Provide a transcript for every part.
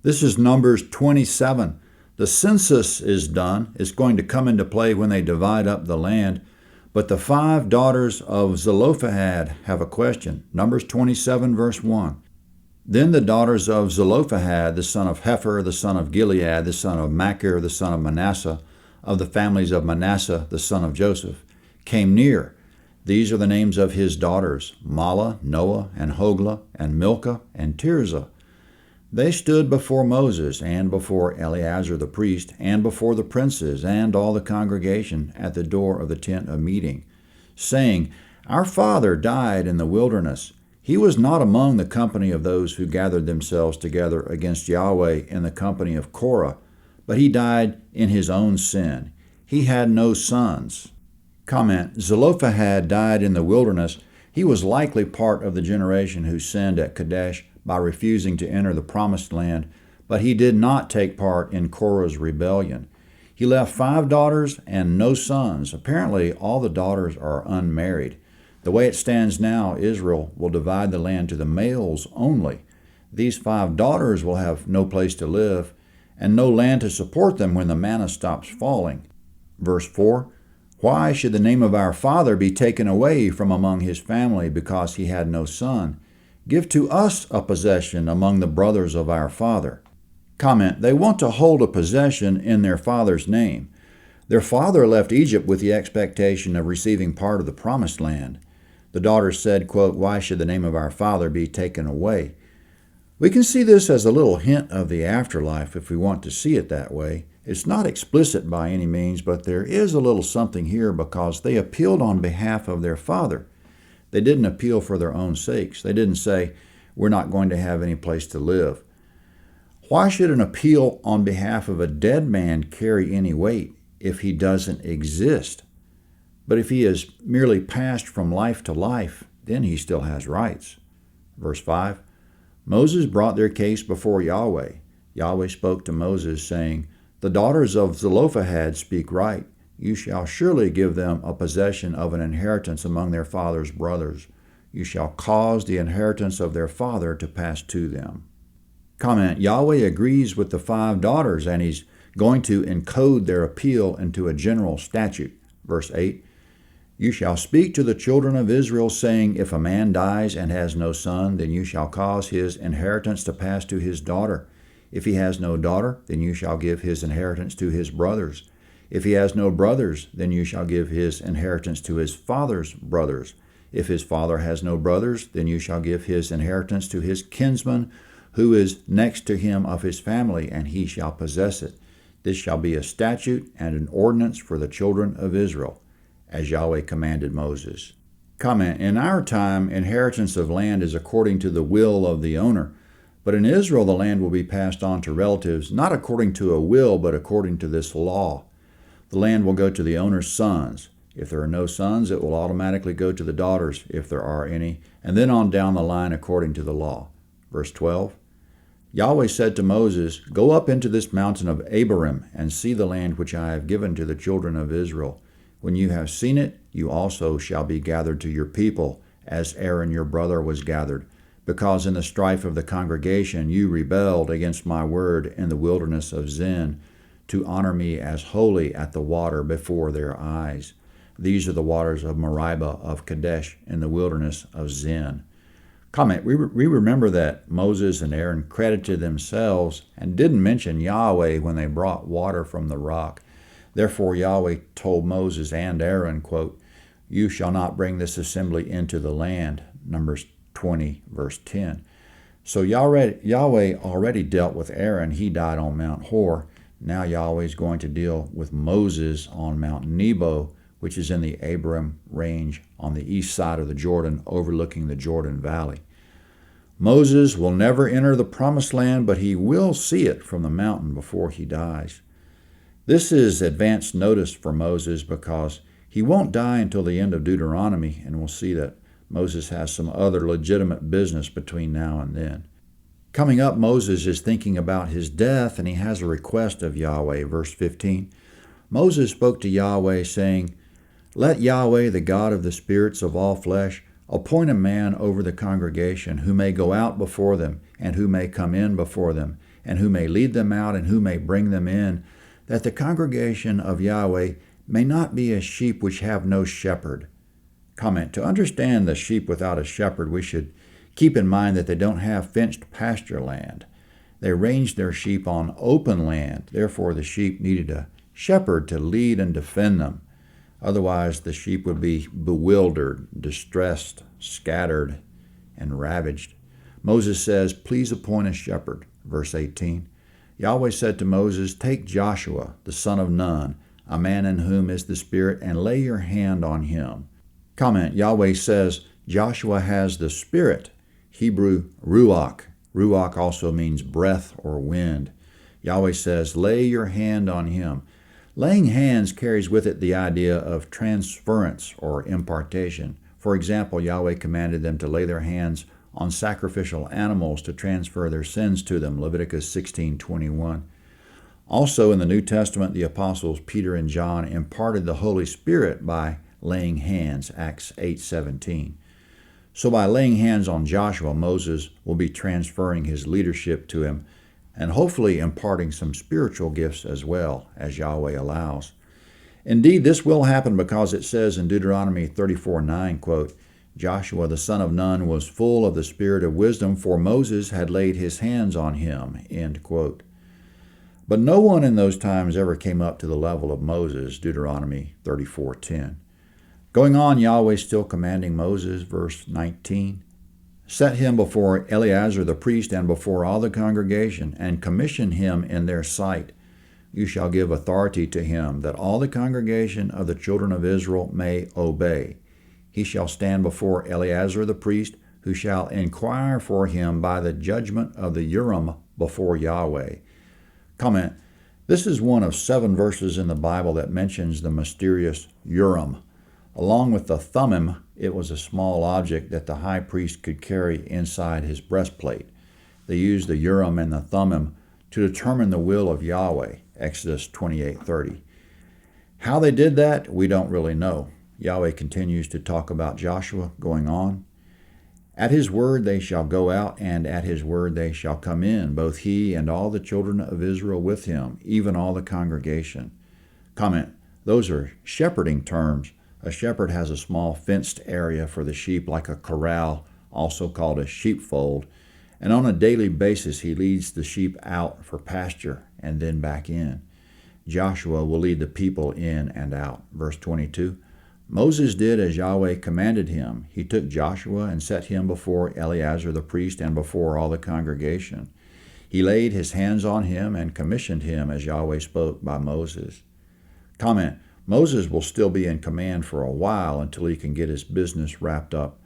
This is Numbers 27. The census is done. It's going to come into play when they divide up the land. But the 5 daughters of Zelophehad have a question. Numbers 27, verse 1. Then the daughters of Zelophehad, the son of Hepher, the son of Gilead, the son of Machir, the son of Manasseh, of the families of Manasseh, the son of Joseph, came near. These are the names of his daughters, Mahlah, Noah, and Hoglah, and Milcah, and Tirzah. They stood before Moses, and before Eleazar the priest, and before the princes, and all the congregation at the door of the tent of meeting, saying, Our father died in the wilderness. He was not among the company of those who gathered themselves together against Yahweh in the company of Korah, but he died in his own sin. He had no sons. Comment, Zelophehad died in the wilderness. He was likely part of the generation who sinned at Kadesh by refusing to enter the promised land, but he did not take part in Korah's rebellion. He left 5 daughters and no sons. Apparently, all the daughters are unmarried. The way it stands now, Israel will divide the land to the males only. These 5 daughters will have no place to live and no land to support them when the manna stops falling. Verse 4, Why should the name of our father be taken away from among his family because he had no son? Give to us a possession among the brothers of our father. Comment, they want to hold a possession in their father's name. Their father left Egypt with the expectation of receiving part of the promised land. The daughters said, quote, Why should the name of our father be taken away? We can see this as a little hint of the afterlife if we want to see it that way. It's not explicit by any means, but there is a little something here because they appealed on behalf of their father. They didn't appeal for their own sakes. They didn't say, we're not going to have any place to live. Why should an appeal on behalf of a dead man carry any weight if he doesn't exist? But if he is merely passed from life to life, then he still has rights. Verse 5, Moses brought their case before Yahweh. Yahweh spoke to Moses, saying, The daughters of Zelophehad speak right. You shall surely give them a possession of an inheritance among their father's brothers. You shall cause the inheritance of their father to pass to them. Comment, Yahweh agrees with the 5 daughters, and he's going to encode their appeal into a general statute. Verse 8, You shall speak to the children of Israel, saying, If a man dies and has no son, then you shall cause his inheritance to pass to his daughter. If he has no daughter, then you shall give his inheritance to his brothers. If he has no brothers, then you shall give his inheritance to his father's brothers. If his father has no brothers, then you shall give his inheritance to his kinsman, who is next to him of his family, and he shall possess it. This shall be a statute and an ordinance for the children of Israel, as Yahweh commanded Moses. Comment, in our time, inheritance of land is according to the will of the owner. But in Israel, the land will be passed on to relatives, not according to a will, but according to this law. The land will go to the owner's sons. If there are no sons, it will automatically go to the daughters, if there are any, and then on down the line according to the law. Verse 12, Yahweh said to Moses, Go up into this mountain of Abarim, and see the land which I have given to the children of Israel. When you have seen it, you also shall be gathered to your people, as Aaron your brother was gathered, because in the strife of the congregation you rebelled against my word in the wilderness of Zin, to honor me as holy at the water before their eyes. These are the waters of Meribah of Kadesh in the wilderness of Zin. Comment, we remember that Moses and Aaron credited themselves and didn't mention Yahweh when they brought water from the rock. Therefore Yahweh told Moses and Aaron, quote, You shall not bring this assembly into the land. Numbers 20, verse 10. So Yahweh already dealt with Aaron. He died on Mount Hor. Now Yahweh is going to deal with Moses on Mount Nebo, which is in the Abarim range on the east side of the Jordan, overlooking the Jordan Valley. Moses will never enter the promised land, but he will see it from the mountain before he dies. This is advance notice for Moses because he won't die until the end of Deuteronomy, and we'll see that Moses has some other legitimate business between now and then. Coming up, Moses is thinking about his death, and he has a request of Yahweh. Verse 15, Moses spoke to Yahweh, saying, Let Yahweh, the God of the spirits of all flesh, appoint a man over the congregation who may go out before them, and who may come in before them, and who may lead them out, and who may bring them in, that the congregation of Yahweh may not be as sheep which have no shepherd. Comment: to understand the sheep without a shepherd, we should keep in mind that they don't have fenced pasture land. They ranged their sheep on open land. Therefore, the sheep needed a shepherd to lead and defend them. Otherwise, the sheep would be bewildered, distressed, scattered, and ravaged. Moses says, "Please appoint a shepherd." Verse 18. Yahweh said to Moses, "Take Joshua, the son of Nun, a man in whom is the Spirit, and lay your hand on him." Comment: Yahweh says Joshua has the Spirit, Hebrew ruach. Ruach also means breath or wind. Yahweh says, "Lay your hand on him." Laying hands carries with it the idea of transference or impartation. For example, Yahweh commanded them to lay their hands on sacrificial animals to transfer their sins to them, Leviticus 16:21. Also in the New Testament, the apostles Peter and John imparted the Holy Spirit by laying hands, Acts 8:17. So by laying hands on Joshua, Moses will be transferring his leadership to him and hopefully imparting some spiritual gifts as well, as Yahweh allows. Indeed, this will happen because it says in Deuteronomy 34:9, quote, "Joshua the son of Nun was full of the spirit of wisdom, for Moses had laid his hands on him," end quote. But no one in those times ever came up to the level of Moses, Deuteronomy 34:10. Going on, Yahweh still commanding Moses, verse 19, "Set him before Eleazar the priest and before all the congregation, and commission him in their sight. You shall give authority to him, that all the congregation of the children of Israel may obey. He shall stand before Eleazar the priest, who shall inquire for him by the judgment of the Urim before Yahweh." Comment: this is one of 7 verses in the Bible that mentions the mysterious Urim. Along with the Thummim, it was a small object that the high priest could carry inside his breastplate. They used the Urim and the Thummim to determine the will of Yahweh, Exodus 28:30. How they did that, we don't really know. Yahweh continues to talk about Joshua going on. "At his word they shall go out, and at his word they shall come in, both he and all the children of Israel with him, even all the congregation." Comment: those are shepherding terms. A shepherd has a small fenced area for the sheep like a corral, also called a sheepfold, and on a daily basis he leads the sheep out for pasture and then back in. Joshua will lead the people in and out. Verse 22, "Moses did as Yahweh commanded him. He took Joshua and set him before Eleazar the priest and before all the congregation. He laid his hands on him and commissioned him as Yahweh spoke by Moses." Comment: Moses will still be in command for a while until he can get his business wrapped up.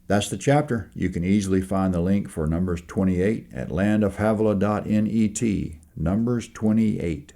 That's the chapter. You can easily find the link for Numbers 28 at landofhavilah.net. Numbers 28.